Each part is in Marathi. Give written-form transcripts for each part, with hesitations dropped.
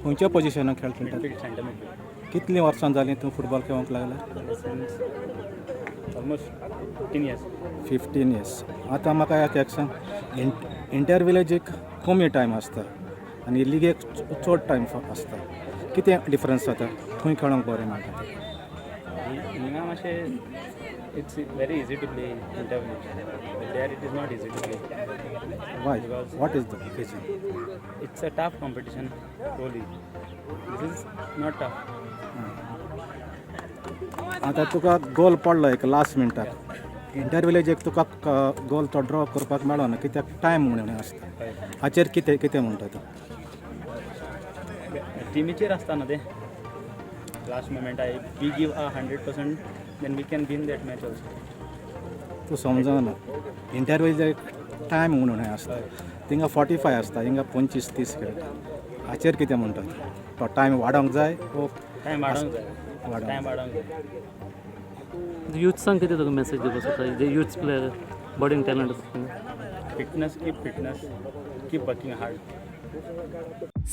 खंयच्या पोझिशनाक खेळ खेळटा? मिडफील्ड सेंटर मिडफील्ड कितलीं वर्सां जालीं तूं फुटबॉल खेळोंक लागला? Since almost 15 years. 15 years. आतां म्हाका एक सांग, इंटर विलेजीक कमी टायम आसता आनी लिगेक चड टायम आसता. कितें डिफरन्स जाता? खंय खेळोंक बरें मेळटा? हिंगा मातशें it's very easy to play interview, but there it is not easy to play. Why? What is the reason? It's a tough competition रोली. This is not tough. आतां तुका गोल पडलो एक लास्ट मिनटाक, इंटर विलेजीक तुका गोल तो ड्रॉ करपाक मेळो ना, कित्याक टायम म्हणून आसता. हाचेर कितें म्हणटा तूं? टिमीचेर आसता न्हू तें. Last moment we give a 100%, then we can win that match also. तूं समजना, इंटर विलेजीक टायम म्हणून आसता. थिंगा 45 आसता, हिंगा 25-30 खेळटा. हाचेर कितें म्हणटा? तो टायम वाडोवंक जाय वो टायम वाडोवंक जाय. टायम वाडोवंक जाय. युथ्सांक कितें तुका मॅसेज दिवपाक सोदता? जे युथ्स प्लेयर बडींग टॅलंट आसा fitness, keep working hard.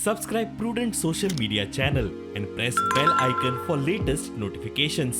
Subscribe Prudent social media channel and press bell icon for latest notifications.